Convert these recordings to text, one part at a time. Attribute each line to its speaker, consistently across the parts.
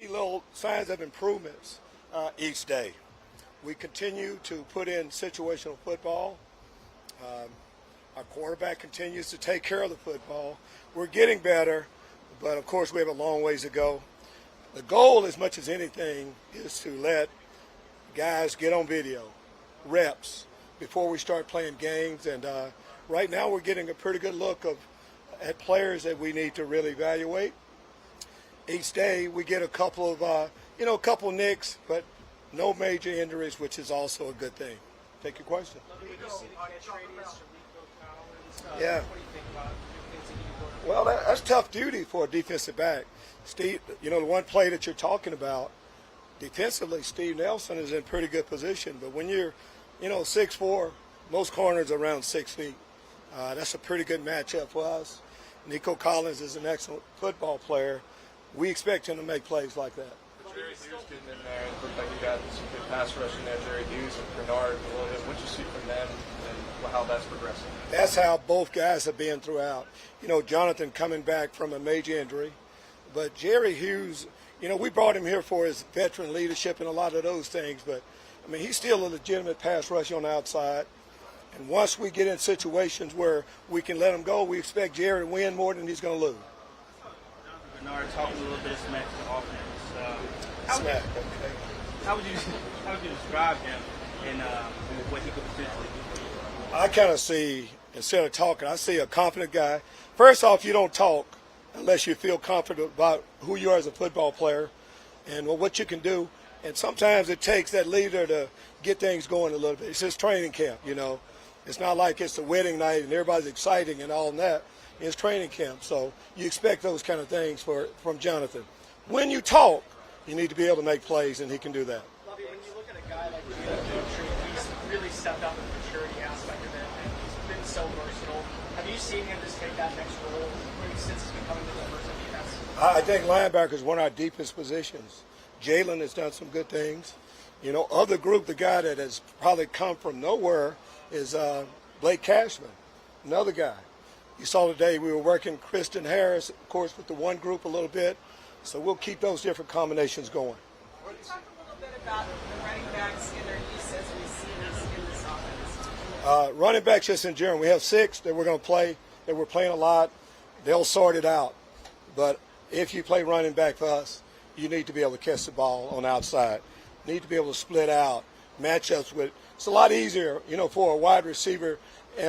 Speaker 1: See little signs of improvements each day. We continue to put in situational football. Our quarterback continues to take care of the football. We're getting better, but of course we have a long ways to go. The goal, as much as anything, is to let guys get on video, reps, before we start playing games. And right now we're getting a pretty good look at players that we need to really evaluate. Each day we get a couple of nicks, but no major injuries, which is also a good thing. Take your question. Yeah. Well, that's tough duty for a defensive back. Steve, the one play that you're talking about, defensively, Steve Nelson is in pretty good position. But when you're, 6'4", most corners are around 6 feet. That's a pretty good matchup for us. Nico Collins is an excellent football player. We expect him to make plays like that.
Speaker 2: Jerry Hughes getting in there, it looked like you got some good pass rush in there. Jerry Hughes and Bernard a little bit. What you see from them and how that's progressing?
Speaker 1: That's how both guys have been throughout. Jonathan coming back from a major injury. But Jerry Hughes, we brought him here for his veteran leadership and a lot of those things. But, he's still a legitimate pass rusher on the outside. And once we get in situations where we can let him go, we expect Jerry to win more than he's going to lose.
Speaker 3: Bernard talking a little bit of smack to the offense. How would you describe him and what he could potentially do?
Speaker 1: I kind of see, instead of talking, I see a confident guy. First off, you don't talk unless you feel confident about who you are as a football player and what you can do. And sometimes it takes that leader to get things going a little bit. It's just training camp, It's not like it's a wedding night and everybody's exciting and all that. It's training camp, so you expect those kind of things from Jonathan. When you talk, you need to be able to make plays, and he can do that.
Speaker 4: Lovie, when you look at a guy like he's really stepped up in the maturity aspect of it, and he's been so versatile. Have you seen him just take that next role since he's been coming to the first defense?
Speaker 1: I think linebacker is one of our deepest positions. Jalen has done some good things. Other group, the guy that has probably come from nowhere is Blake Cashman, another guy. You saw today we were working Kristen Harris, of course, with the one group a little bit. So we'll keep those different combinations going.
Speaker 5: Can you talk a little bit about the running backs and their use as receivers in this offense?
Speaker 1: Running backs just in general. We have 6 that we're going to play, that we're playing a lot. They'll sort it out. But if you play running back for us, you need to be able to catch the ball on the outside. You need to be able to split out, matchups with. It's a lot easier, for a wide receiver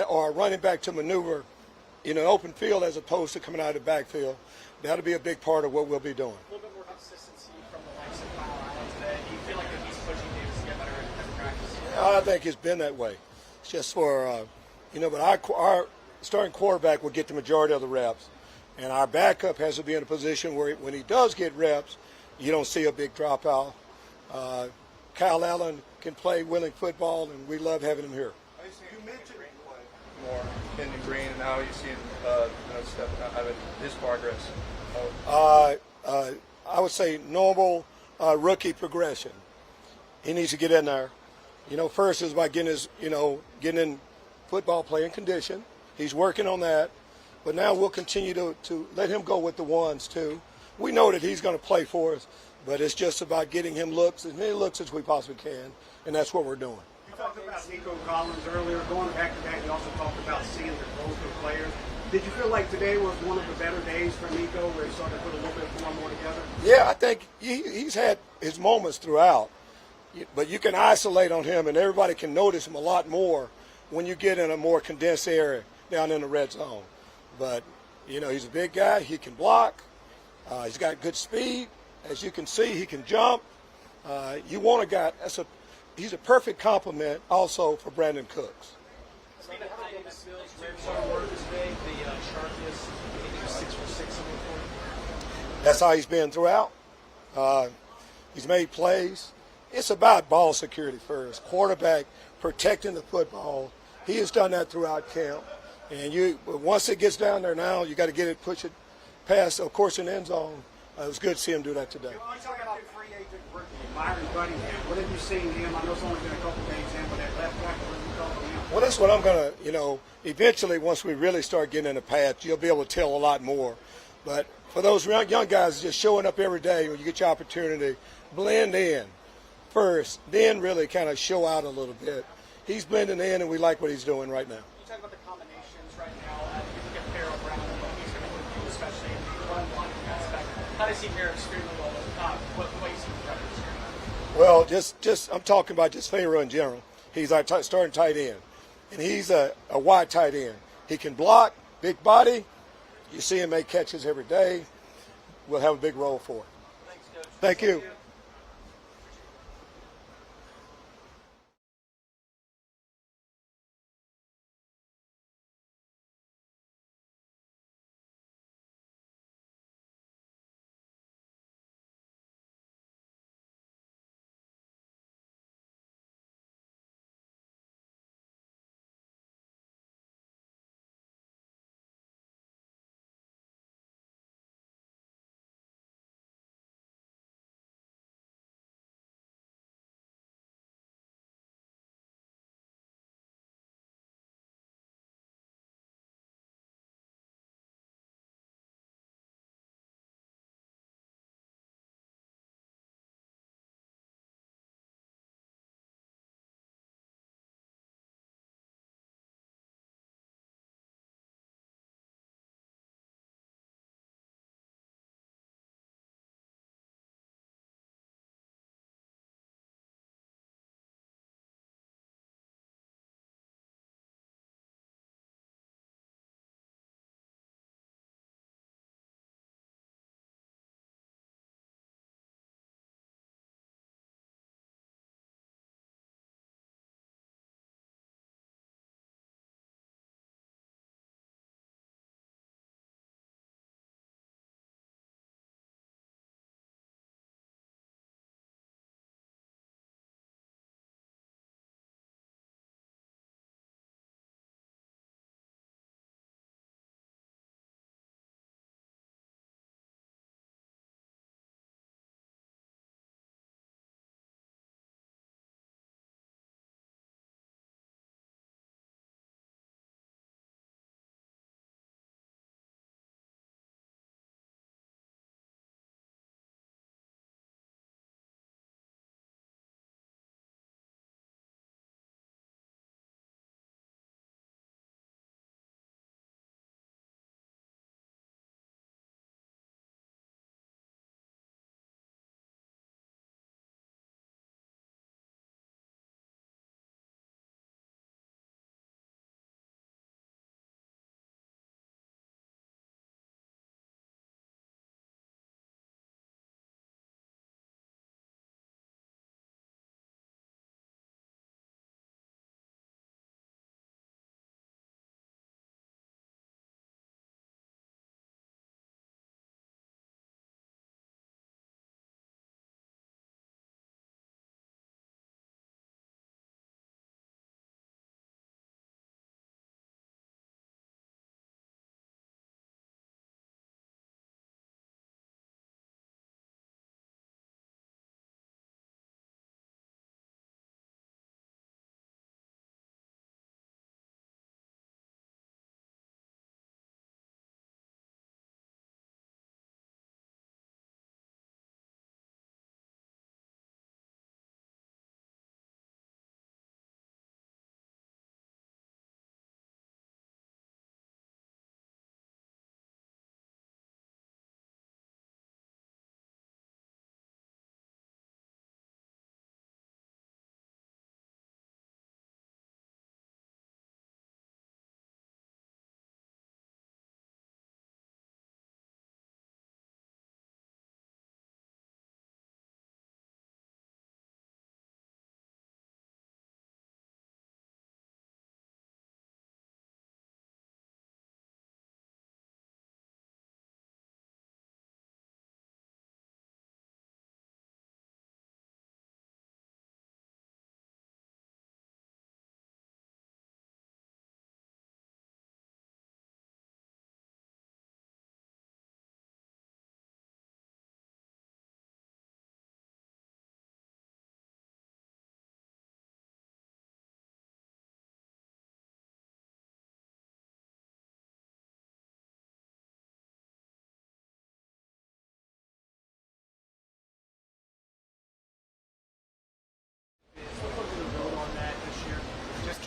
Speaker 1: or a running back to maneuver in an open field as opposed to coming out of the backfield. That'll be a big part of what we'll be doing.
Speaker 4: A little bit more consistency from the likes of Kyle Allen today. Do you feel like that he's pushing you to get better in practice?
Speaker 1: I think it's been that way. It's just for, but our starting quarterback will get the majority of the reps. And our backup has to be in a position where when he does get reps, you don't see a big dropout. Kyle Allen can play willing football, and we love having him here.
Speaker 2: You mentioned more in the green and how you see him stepping out of his progress.
Speaker 1: I would say normal rookie progression. He needs to get in there. First is by getting getting in football playing condition. He's working on that. But now we'll continue to let him go with the ones too. We know that he's going to play for us, but it's just about getting him looks, as many looks as we possibly can, and that's what we're doing.
Speaker 6: You talked about Nico Collins earlier. Going back to that, you also talked about seeing the growth of players. Did you feel like today was one of the better days for Nico, where he started to put a little bit more together?
Speaker 1: Yeah, I think he's had his moments throughout, but you can isolate on him, and everybody can notice him a lot more when you get in a more condensed area down in the red zone. But, he's a big guy. He can block. He's got good speed. As you can see, he can jump. You want a guy he's a perfect complement also for Brandon Cooks. That's how he's been throughout. He's made plays. It's about ball security first. Quarterback protecting the football. He has done that throughout camp. And once it gets down there now, you got to get it, push it past, of course, in the end zone. It was good to see him do that today.
Speaker 6: You talk about free agent rookie, Myron Cunningham. What have you seen him? I know it's only been a couple games in, but that left back, what have you thought of him?
Speaker 1: Well, that's what I'm going to, eventually once we really start getting in the path, you'll be able to tell a lot more. But for those young guys just showing up every day when you get your opportunity, blend in first, then really kind of show out a little bit. He's blending in, and we like what he's doing right now.
Speaker 4: You talk about the combinations right now. You look at Farrell Brown, what he's going to do, especially in the run-blocking aspect. How does he pair extremely well with what ways he runs here?
Speaker 1: Well, just I'm talking about just Pharaoh in general. He's our starting tight end, and he's a wide tight end. He can block, big body. You see him make catches every day. We'll have a big role for him.
Speaker 4: Thanks, Coach.
Speaker 1: Thank you.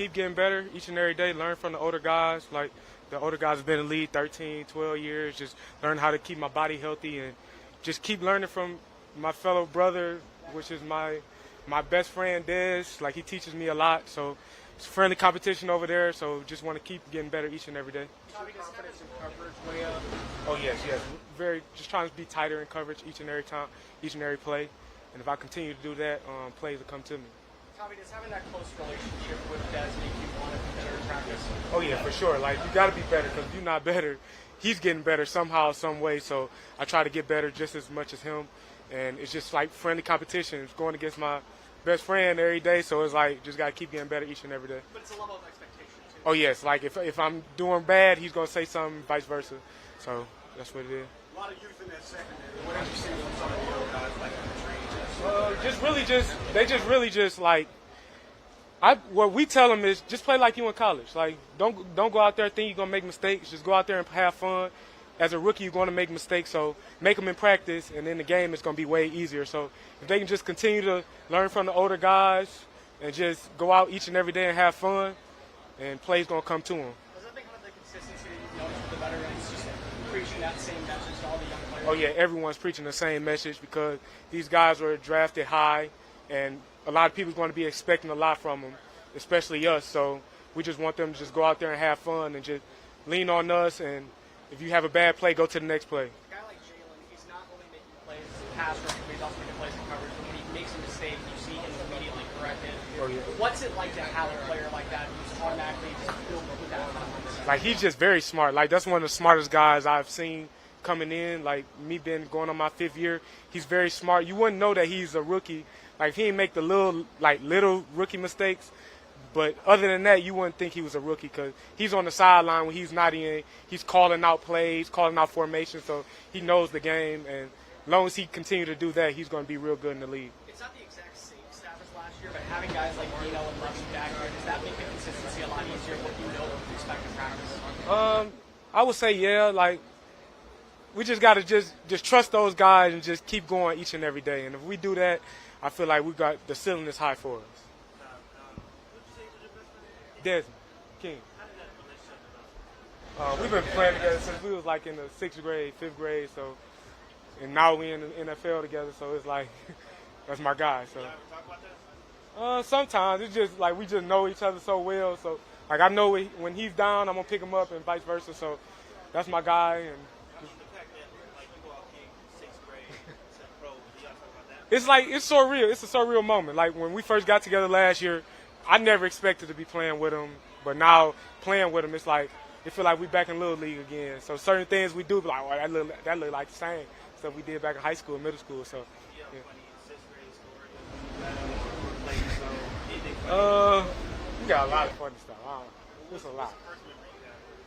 Speaker 7: keep getting better each and every day, learn from the older guys. Like, the older guys have been in the league 13, 12 years, just learn how to keep my body healthy and just keep learning from my fellow brother, which is my best friend, Dez. Like, he teaches me a lot, so it's friendly competition over there, so just want to keep getting better each and every day.
Speaker 4: Confidence in coverage way up.
Speaker 7: Oh, yes. Very, just trying to be tighter in coverage each and every time, each and every play. And if I continue to do that, plays will come to me.
Speaker 4: Tommy, does having that close relationship with Des make you want to be better in practice?
Speaker 7: Oh, yeah, for sure. Like, you got to be better, because if you're not better, he's getting better somehow, some way. So I try to get better just as much as him. And it's just like friendly competition. It's going against my best friend every day. So it's like, just got to keep getting better each and every day.
Speaker 4: But it's a level of expectation, too.
Speaker 7: Oh, yes. Like, if I'm doing bad, he's going to say something, vice versa. So that's what it is.
Speaker 6: A lot of youth in that secondary. What did you see from some of the young guys like in the trees?
Speaker 7: What we tell them is just play like you in college. Like, don't go out there thinking you're gonna make mistakes. Just go out there and have fun. As a rookie, you're gonna make mistakes, so make them in practice, and in the game, it's gonna be way easier. So if they can just continue to learn from the older guys and just go out each and every day and have fun, and play's gonna come to them.
Speaker 4: Has that been kind of the consistency that you've noticed with the veterans, just preaching that same message to all the young players?
Speaker 7: Oh, yeah, everyone's preaching the same message because these guys were drafted high, and a lot of people are going to be expecting a lot from them, especially us. So we just want them to just go out there and have fun and just lean on us. And if you have a bad play, go to the next play.
Speaker 4: A guy like Jalen, he's not only making plays pass rush, but he's also making plays in coverage. But when he makes a mistake, you see him immediately correct it.
Speaker 7: Oh, yeah.
Speaker 4: What's it like to have a player like that who's automatically just filled with that confidence?
Speaker 7: Like, he's just very smart. Like, that's one of the smartest guys I've seen coming in. Like, me being going on my 5th year, he's very smart. You wouldn't know that he's a rookie. Like, he didn't make the little rookie mistakes. But other than that, you wouldn't think he was a rookie because he's on the sideline when he's not in. He's calling out plays, calling out formations, so he knows the game. And as long as he continues to do that, he's going to be real good in the league.
Speaker 4: It's not the exact same staff as last year, but having guys like Dino and Lovie back here, does that make the consistency a lot easier, what you know to expect in practice?
Speaker 7: I would say, yeah, like, we just got to just trust those guys and just keep going each and every day. And if we do that, I feel like we got the ceiling is high for us. Desmond King. We've been playing together since we was like in the 6th grade, 5th grade. So, and now we in the NFL together. So it's like that's my guy. So sometimes it's just like we just know each other so well. So like I know when he's down, I'm gonna pick him up and vice versa. So that's my guy. And it's like it's surreal. It's a surreal moment. Like when we first got together last year, I never expected to be playing with him, but now playing with him, it's like it feel like we back in Little League again. So certain things we do, be like, oh, that look like the same stuff we did back in high school, middle school. So yeah. We got a lot of funny stuff. It's a lot.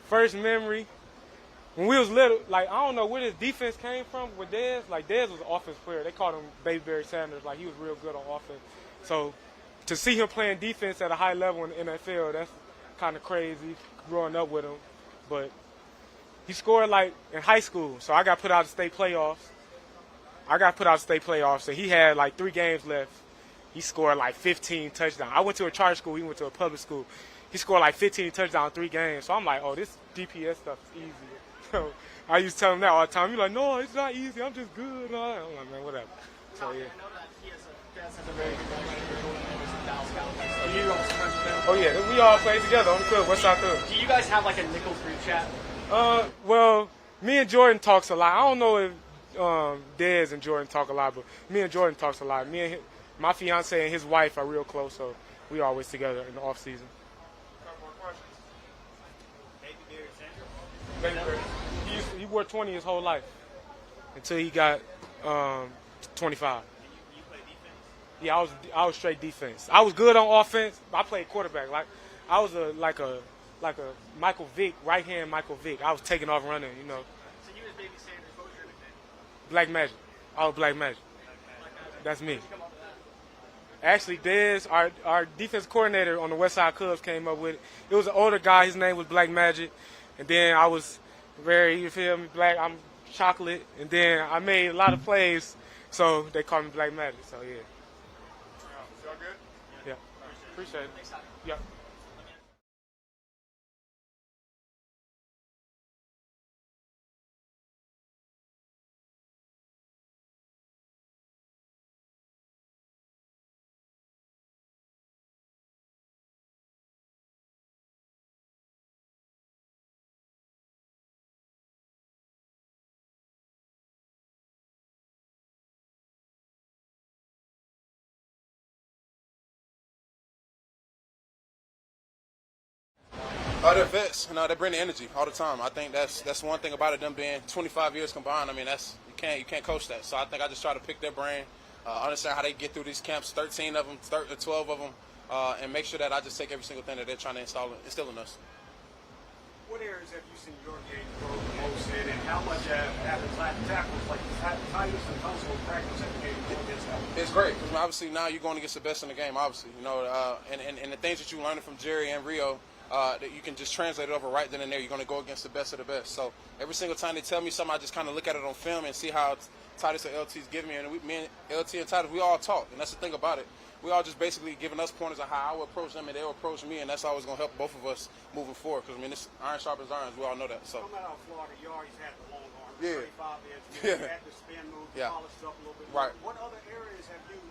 Speaker 7: First memory. When we was little, like, I don't know where this defense came from with Dez. Like, Dez was an offense player. They called him Baby Barry Sanders. Like, he was real good on offense. So to see him playing defense at a high level in the NFL, that's kind of crazy growing up with him. But he scored, like, in high school. So I got put out of state playoffs. So he had, like, 3 games left. He scored, like, 15 touchdowns. I went to a charter school. He went to a public school. He scored, like, 15 touchdowns in 3 games. So I'm like, oh, this DPS stuff is easy. So I used to tell him that all the time. He's like, no, it's not easy. I'm just good. I'm like, man, whatever. So, yeah.
Speaker 4: I know that Dez has a very good relationship with Dallas Cowboys. So you also friends with him?
Speaker 7: Oh, yeah. We all played together on the field, Westside Field.
Speaker 4: Do you guys have like a nickel group chat?
Speaker 7: Well, me and Jordan talks a lot. I don't know if Dez and Jordan talk a lot, but me and Jordan talks a lot. My fiance and his wife are real close, so we always together in the off season.
Speaker 2: Couple more questions.
Speaker 7: Baby Barry. He wore 20 his whole life until he got 25.
Speaker 3: You play defense?
Speaker 7: Yeah, I was straight defense. I was good on offense. I played quarterback. Like I was like a Michael Vick, right hand Michael Vick. I was taking off running, you know.
Speaker 4: So you as Baby Sanders, what was your nickname?
Speaker 7: Black Magic. I was Black Magic. That's me. Actually, Dez, our defense coordinator on the Westside Cubs came up with it. It was an older guy. His name was Black Magic. And then I was very, you feel me, black. I'm chocolate. And then I made a lot of plays, so they called me Black Magic. So, yeah.
Speaker 2: Y'all good?
Speaker 7: Yeah. Appreciate it. Yeah.
Speaker 8: They're vets. They bring the energy all the time. I think that's one thing about it. Them being 25 years combined. I mean, you can't coach that. So I think I just try to pick their brain, understand how they get through these camps. 13 of them, 12 of them, and make sure that I just take every single thing that they're trying to instill in us.
Speaker 6: What areas have you seen your game grow the most in, and how much have the tackles like Titus and Tunsil practice at the game go against them?
Speaker 8: It's great because obviously now you're going against the best in the game. Obviously, and the things that you learned from Jerry and Rio. That you can just translate it over right then and there. You're going to go against the best of the best. So every single time they tell me something, I just kind of look at it on film and see how Titus and LT's giving me. And me and LT and Titus, we all talk. And that's the thing about it. We all just basically giving us pointers on how I will approach them and they'll approach me. And that's always going to help both of us moving forward. Because, this iron sharpens iron. We all know that. So.
Speaker 6: Coming out of Florida, you always had the long arm,
Speaker 8: Yeah.
Speaker 6: 35 inch.
Speaker 8: Yeah.
Speaker 6: You had the spin move,
Speaker 8: Yeah.
Speaker 6: polished up a little bit.
Speaker 8: Right.
Speaker 6: What other areas have you,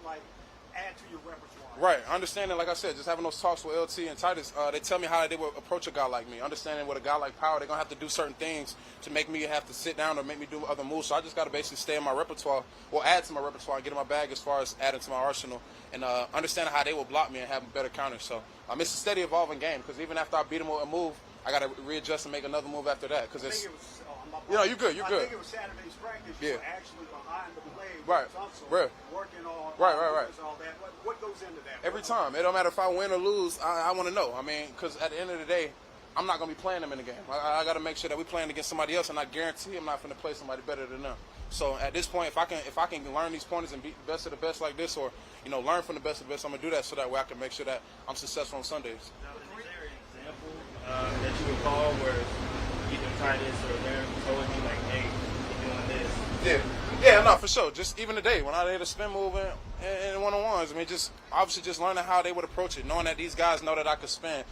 Speaker 6: add to your repertoire?
Speaker 8: Right, understanding, like I said, just having those talks with LT and Titus, they tell me how they would approach a guy like me. Understanding with a guy like Power, they're going to have to do certain things to make me have to sit down or make me do other moves. So I just got to basically stay in my repertoire or add to my repertoire and get in my bag as far as adding to my arsenal and understanding how they will block me and have better counters. So it's a steady evolving game because even after I beat them with a move, I got to readjust and make another move after that because it's, you're good.
Speaker 6: I think it was Saturday's practice. You were actually behind the play with
Speaker 8: Right.
Speaker 6: Tunsil,
Speaker 8: Right.
Speaker 6: working on
Speaker 8: Right.
Speaker 6: all that. What goes into that?
Speaker 8: Every time. It don't matter if I win or lose. I want to know. Because at the end of the day, I'm not going to be playing them in the game. I got to make sure that we're playing against somebody else, and I guarantee I'm not going to play somebody better than them. So at this point, if I can learn these pointers and beat the best of the best like this, or learn from the best of the best, I'm gonna do that so that way I can make sure that I'm successful on Sundays.
Speaker 3: Is there an example that you recall where either Titus or them told you like, hey, you're doing this?
Speaker 8: Yeah, no, for sure. Just even today when I did a spin move in one-on-ones, just obviously just learning how they would approach it, knowing that these guys know that I could spin.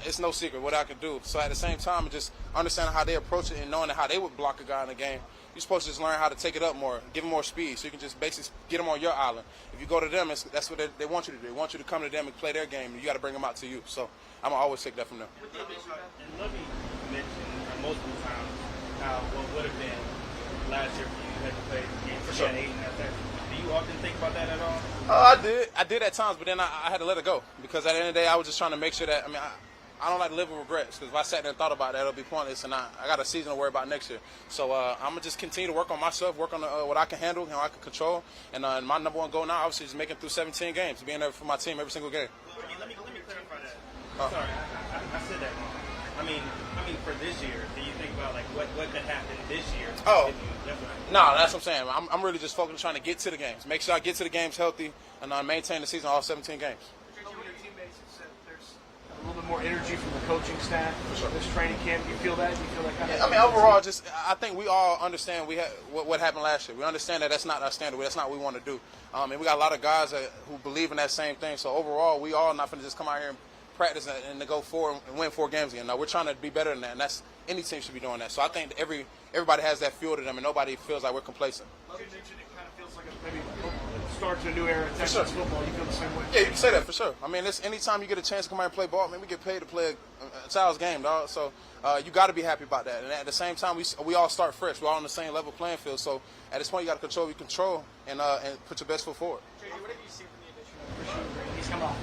Speaker 8: It's no secret what I could do. So at the same time, just understanding how they approach it and knowing how they would block a guy in the game. You're supposed to just learn how to take it up more, give them more speed, so you can just basically get them on your island. If you go to them, that's what they want you to do. They want you to come to them and play their game, and you got to bring them out to you. So I'm going to always take that from them.
Speaker 3: And Lovie mentioned multiple times how what would have been last year for you had to play the game for sure. 8 and after. Do you often think about that at all?
Speaker 8: I did at times, but then I had to let it go because at the end of the day, I was just trying to make sure that I don't like to live with regrets because if I sat there and thought about that, it'll be pointless, and I got a season to worry about next year. So I'm gonna just continue to work on myself, work on what I can handle, I can control, and my number one goal now, obviously, is making through 17 games, being there for my team every single game.
Speaker 3: Let me clarify that. Sorry, I said that wrong. I mean, for this year, do you think about what could happen this year?
Speaker 8: No, that's what I'm saying. I'm really just focused on trying to get to the games, make sure I get to the games healthy, and maintain the season all 17 games.
Speaker 4: A little bit more energy from the coaching staff for sure. This training camp. You feel that? You feel that kind of?
Speaker 8: Overall, I think we all understand what happened last year. We understand that that's not our standard. That's not what we want to do. And we got a lot of guys who believe in that same thing. So overall, we all not going to just come out here and practice and to go forward and win 4 games again. No, we're trying to be better than that, and that's any team should be doing that. So I think everybody has that feel to them, and nobody feels like we're complacent.
Speaker 4: You mentioned it kind of feels like maybe start to a new era in Texas football. You feel the same way?
Speaker 8: Yeah, you can say that for sure. Anytime you get a chance to come out and play ball, we get paid to play a child's game, dog. So you got to be happy about that. And at the same time, we all start fresh. We're all on the same level playing field. So at this point, you got to control what you control and put your best foot forward.
Speaker 4: JD, what have you seen from the addition of Christian Green? He's come off.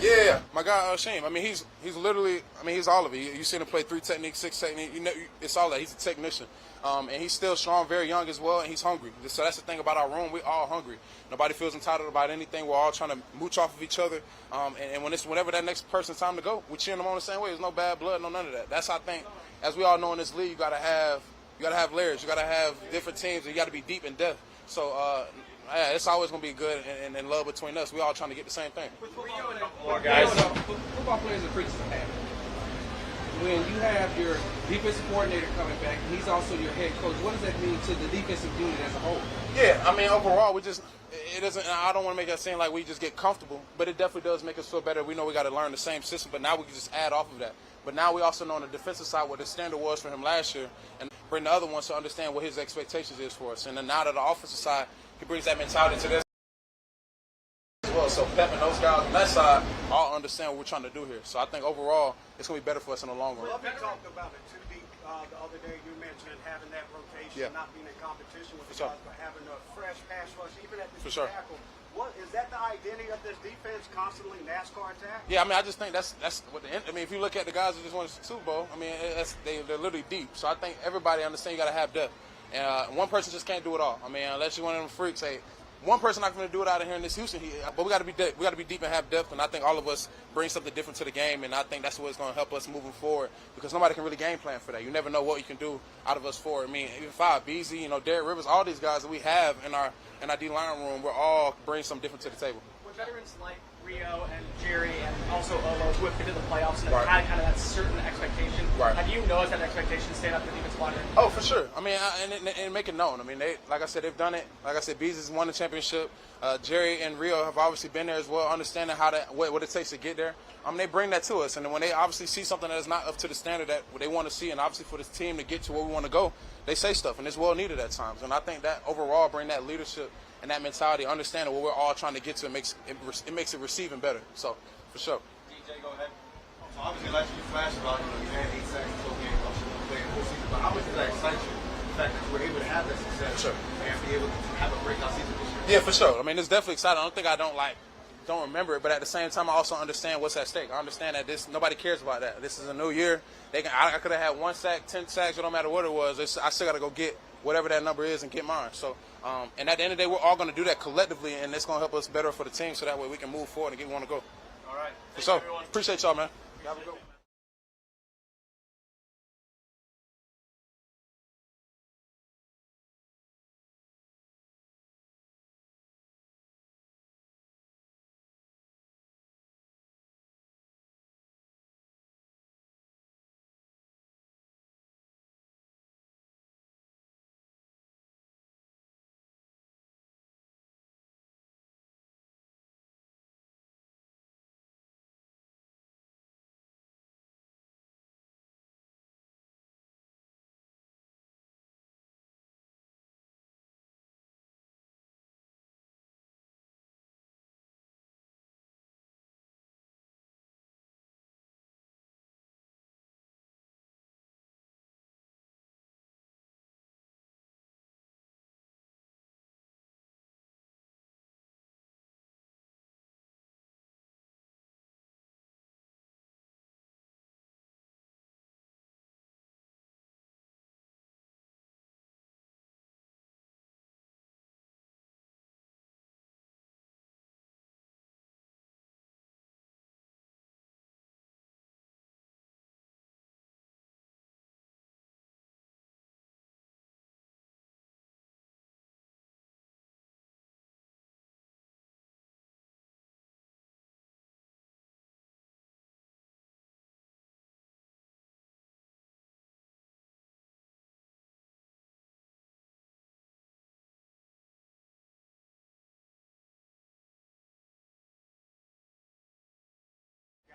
Speaker 8: Yeah, my guy Shane. He's literally. He's all of it. You seen him play 3 techniques, 6 techniques. It's all that. He's a technician, and he's still strong, very young as well, and he's hungry. So that's the thing about our room. We're all hungry. Nobody feels entitled about anything. We're all trying to mooch off of each other. And whenever that next person's time to go, we cheering them on the same way. There's no bad blood, no none of that. That's how I think. As we all know in this league, you gotta have layers. You gotta have different teams. And you gotta be deep in depth. So. It's always going to be good and love between us. We all trying to get the same thing.
Speaker 2: Football players are creatures of habit. When you have your defensive coordinator coming back, and he's also your head coach, what does that mean to the defensive unit as a whole?
Speaker 8: Yeah, overall, it doesn't. I don't want to make that seem like we just get comfortable, but it definitely does make us feel better. We know we got to learn the same system, but now we can just add off of that. But now we also know on the defensive side what the standard was for him last year, and bring the other ones to understand what his expectations is for us. And then now that the offensive side, he brings that mentality to this as well. So Pep and those guys on that side all understand what we're trying to do here. So I think overall, it's going to be better for us in the long run.
Speaker 6: Lovie talked about it to be the other day, you mentioned having that rotation,
Speaker 8: Yeah.
Speaker 6: not being in competition with the
Speaker 8: For sure.
Speaker 6: guys, but having a fresh pass rush, even at the
Speaker 8: For sure.
Speaker 6: tackle. What is that the identity of this defense? Constantly NASCAR attack.
Speaker 8: Yeah, I mean, I just think that's what I mean, if you look at the guys who just won the Super Bowl, I mean, they're literally deep. So I think everybody understands you got to have depth. And one person just can't do it all. I mean, unless you're one of them freaks, hey, one person not going to do it out of here in this Houston. But we got to be deep. We got to be deep and have depth. And I think all of us bring something different to the game. And I think that's what's going to help us moving forward because nobody can really game plan for that. You never know what you can do out of us forward. I mean, even Beasley, Derek Rivers, all these guys that we have in our D-line room, we're all bring something different to the table.
Speaker 4: With veterans like Rio and Jerry and also Olo who have been to the playoffs and
Speaker 8: Right.
Speaker 4: had kind of that certain expectation,
Speaker 8: Right.
Speaker 4: have you noticed that expectation staying up in the defensive line?
Speaker 8: Oh, for sure. I mean, and make it known. I mean, like I said, they've done it. Like I said, Beasley's won the championship. Jerry and Rio have obviously been there as well, understanding what it takes to get there. They bring that to us, and then when they obviously see something that is not up to the standard that they want to see, and obviously for this team to get to where we want to go, they say stuff, and it's well needed at times. And I think that overall bring that leadership and that mentality, understanding what we're all trying to get to, it makes it receiving better. So, for sure.
Speaker 9: DJ, go ahead. So obviously, like you flashed about, you had 8 sacks in total game, playing full season. But how much does that excite you? The fact that you were able to have that success
Speaker 8: Sure.
Speaker 9: and be able to have a breakout season this year.
Speaker 8: Yeah, for sure. I mean, it's definitely exciting. I don't think I don't remember it, but at the same time, I also understand what's at stake. I understand that nobody cares about that. This is a new year. I could have had 1 sack, 10 sacks, it don't matter what it was. I still got to go get whatever that number is and get mine. So, and at the end of the day, we're all going to do that collectively, and it's going to help us better for the team, so that way we can move forward and get where we want to go.
Speaker 9: All right.
Speaker 8: So, appreciate y'all, man. Have a good one.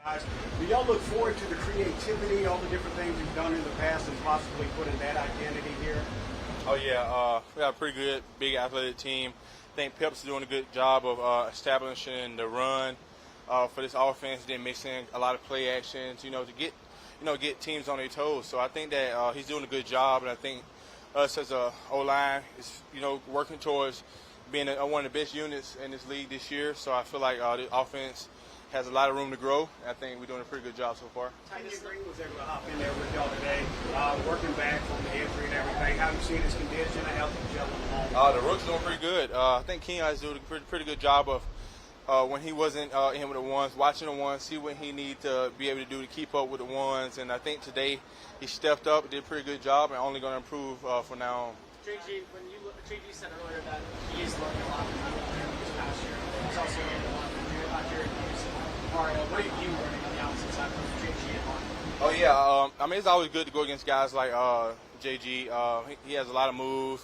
Speaker 6: Guys, do y'all look forward to the creativity, all the different things you've done in the past, and possibly putting that identity here?
Speaker 10: Oh yeah, we got a pretty good, big athletic team. I think Pep's doing a good job of establishing the run for this offense, then mixing a lot of play actions, to get teams on their toes. So I think that he's doing a good job, and I think us as a O-line is, working towards being one of the best units in this league this year. So I feel like the offense has a lot of room to grow. I think we're doing a pretty good job so far.
Speaker 6: Titus Green was able to hop in there with y'all today, working back from the injury and everything. How do you see his condition and health and gel in the moment?
Speaker 10: The rook's doing pretty good. I think Keon's doing a pretty good job of when he wasn't in with the ones, watching the ones, see what he needs to be able to do to keep up with the ones. And I think today he stepped up, did a pretty good job, and only going to improve from now on.
Speaker 4: JG, JG said earlier that he is learning a lot from this past year. He's also learning a lot from Jerry Hughes. Mario, what are you learning on the opposite side from JG and Mario?
Speaker 10: Oh yeah, I mean it's always good to go against guys like JG. He has a lot of moves.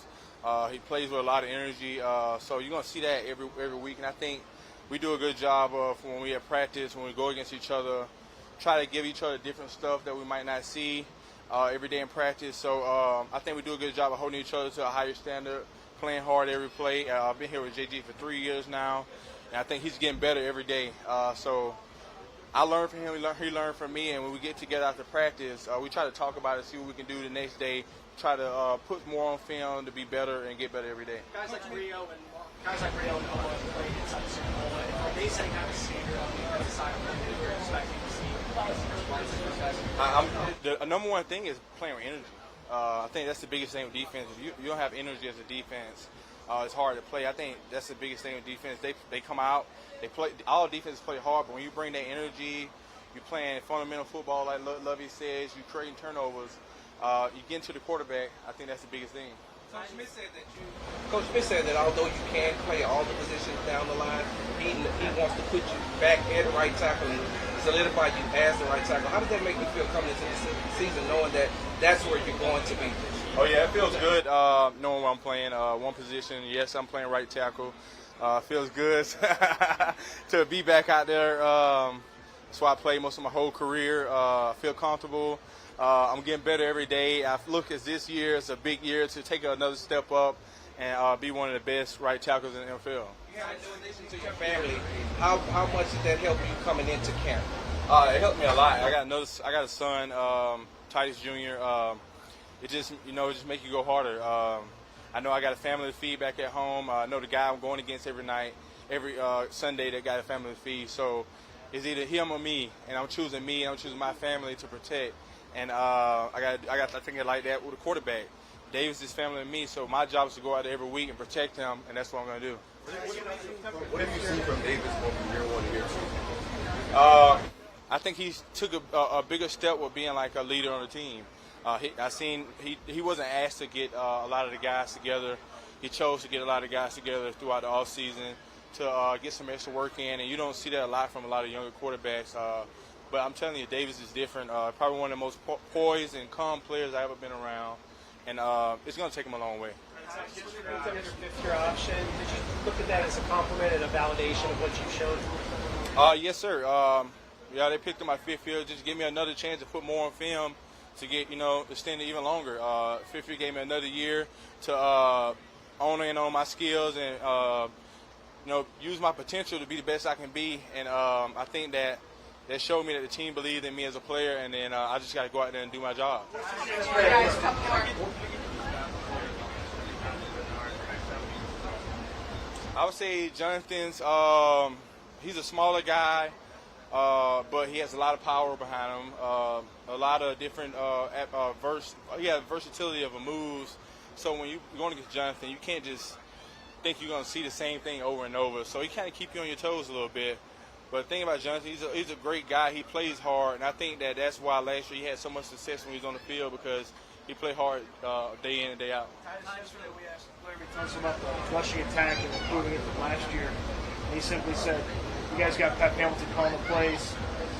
Speaker 10: He plays with a lot of energy. So you're gonna see that every week, and I think we do a good job of when we have practice, when we go against each other, try to give each other different stuff that we might not see every day in practice. So I think we do a good job of holding each other to a higher standard, playing hard every play. I've been here with JG for 3 years now, and I think he's getting better every day. So I learned from him, he learned from me, and when we get together after practice, we try to talk about it, see what we can do the next day, try to put more on film to be better and get better every day.
Speaker 4: Guys like Rio and Ola played inside the Super Bowl. Are they setting kind of a standard on the defensive side of what you're expecting to see responses from those guys?
Speaker 10: The number one thing is playing with energy. I think that's the biggest thing with defense. If you don't have energy as a defense, it's hard to play. I think that's the biggest thing with defense. They come out, they play. All defenses play hard, but when you bring that energy, you're playing fundamental football like Lovie says. You creating turnovers. You get into the quarterback. I think that's the biggest thing.
Speaker 2: Coach Smith said that although you can play all the positions down the line, he wants to put you back at right tackle and solidify you as the right tackle. How does that make you feel coming into the season, knowing that that's where you're going to be?
Speaker 10: Oh yeah, it feels good knowing where I'm playing. One position. Yes, I'm playing right tackle. Feels good to be back out there. That's why I played most of my whole career. I feel comfortable. I'm getting better every day. I look at this year as a big year to take another step up and be one of the best right tackles in the NFL.
Speaker 2: You have in addition to your family, how much did that help you coming into camp?
Speaker 10: It helped me a lot. I got a son, Titus Jr. It just make you go harder. I know I got a family to feed back at home. I know the guy I'm going against every night, every Sunday, that got a family to feed. So it's either him or me, and I'm choosing me, and I'm choosing my family to protect. And I think like that with a quarterback. Davis is family and me, so my job is to go out there every week and protect him, and that's what I'm going to do.
Speaker 9: What have you seen from Davis going from year 1 to year 2?
Speaker 10: I think he took a bigger step with being like a leader on the team. He wasn't asked to get a lot of the guys together. He chose to get a lot of guys together throughout the offseason to get some extra work in, and you don't see that a lot from a lot of younger quarterbacks. But I'm telling you, Davis is different. Probably one of the most poised and calm players I've ever been around, and it's going to take him a long way.
Speaker 4: Just your fifth-year option, did you look at that as a compliment and a validation of what you've shown?
Speaker 10: Yes, sir. Yeah, they picked up my fifth year, just give me another chance to put more on film to get, extend it even longer. Fifth year gave me another year to own in on my skills and, use my potential to be the best I can be. And I think that showed me that the team believed in me as a player, and then I just got to go out there and do my job. I would say Jonathan's, he's a smaller guy, but he has a lot of power behind him, a lot of different versatility of moves. So when you're going against Jonathan, you can't just think you're going to see the same thing over and over. So he kind of keep you on your toes a little bit. But the thing about Jonathan, he's a great guy. He plays hard, and I think that's why last year he had so much success when he was on the field, because he played hard day in and day out.
Speaker 6: Yesterday we asked Larry Tunsil about the rushing attack and improving it from last year. And he simply said, you guys got Pep Hamilton calling the plays.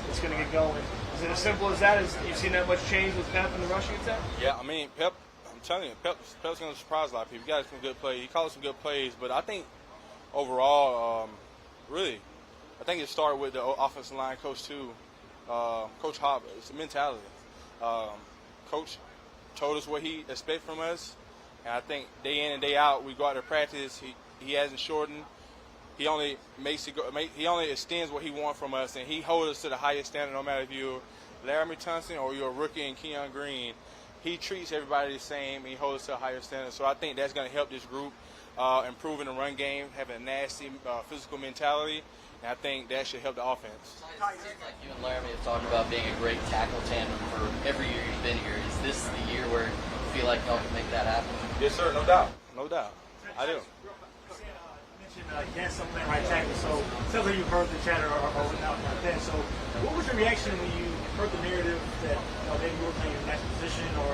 Speaker 6: It's going to get going. Is it as simple as that? Is you've seen that much change with Pep in the rushing attack?
Speaker 10: Yeah, I mean, Pep, I'm telling you, Pep's going to surprise a lot of people. He got some good plays. He calls some good plays. But I think overall, really, I think it started with the offensive line coach, too. Coach Hobber. It's a mentality. Coach told us what he expects from us. And I think day in and day out, we go out to practice. He hasn't shortened. He only he only extends what he wants from us, and he holds us to the highest standard. No matter if you're Laramie Tunsil or you're a rookie in Keon Green, he treats everybody the same, and he holds us to a higher standard. So I think that's going to help this group improve in the run game, having a nasty physical mentality, and I think that should help the offense.
Speaker 11: It seems like you and Laramie have talked about being a great tackle tandem for every year you've been here. Is this the year where you feel like y'all can make that happen?
Speaker 10: Yes, sir. No doubt. No doubt. I do.
Speaker 6: Yes, I'm playing right tackle, so it sounds like you've heard the chatter or whatnot like that. So what was your reaction when you heard the narrative that maybe you were playing your next position, or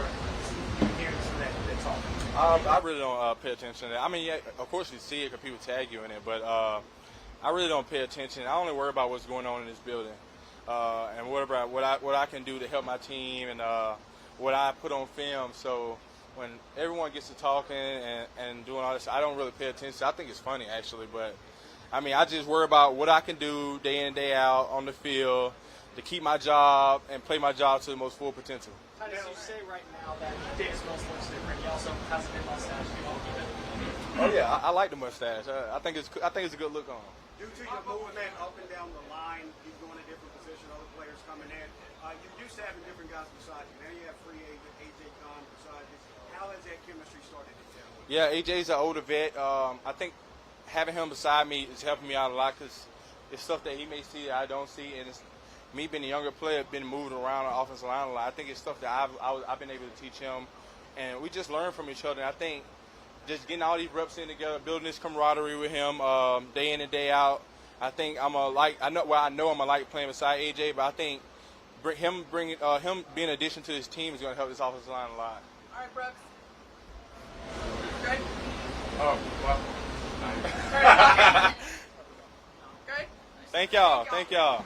Speaker 6: you hearing some of that talk?
Speaker 10: I really don't pay attention to that. I mean, yeah, of course you see it because people tag you in it, but I really don't pay attention. I only worry about what's going on in this building and what I can do to help my team and what I put on film. So when everyone gets to talking and doing all this, I don't really pay attention. I think it's funny, actually, but I mean, I just worry about what I can do day in and day out on the field to keep my job and play my job to the most full potential.
Speaker 4: Titus, you say right now that Davis Mills looks different. He also has a big mustache.
Speaker 10: Oh yeah, I like the mustache. I think it's a good look on him.
Speaker 12: Due to your movement up and down the line, you go in a different position, other players coming in. You used to having different guys beside you. Now you have free agent AJ Khan beside you. How has that chemistry started to gel?
Speaker 10: Yeah, AJ's an older vet. I think having him beside me is helping me out a lot because it's stuff that he may see that I don't see, and it's me being a younger player, been moving around the offensive line a lot. I think it's stuff that I've been able to teach him, and we just learn from each other. And I think just getting all these reps in together, building this camaraderie with him day in and day out. I think I know I'm gonna like playing beside AJ, but I think him being an addition to his team is gonna help this offensive line a lot.
Speaker 5: All right, Brooks. Greg.
Speaker 10: Oh, well.
Speaker 5: Greg.
Speaker 10: Thank y'all.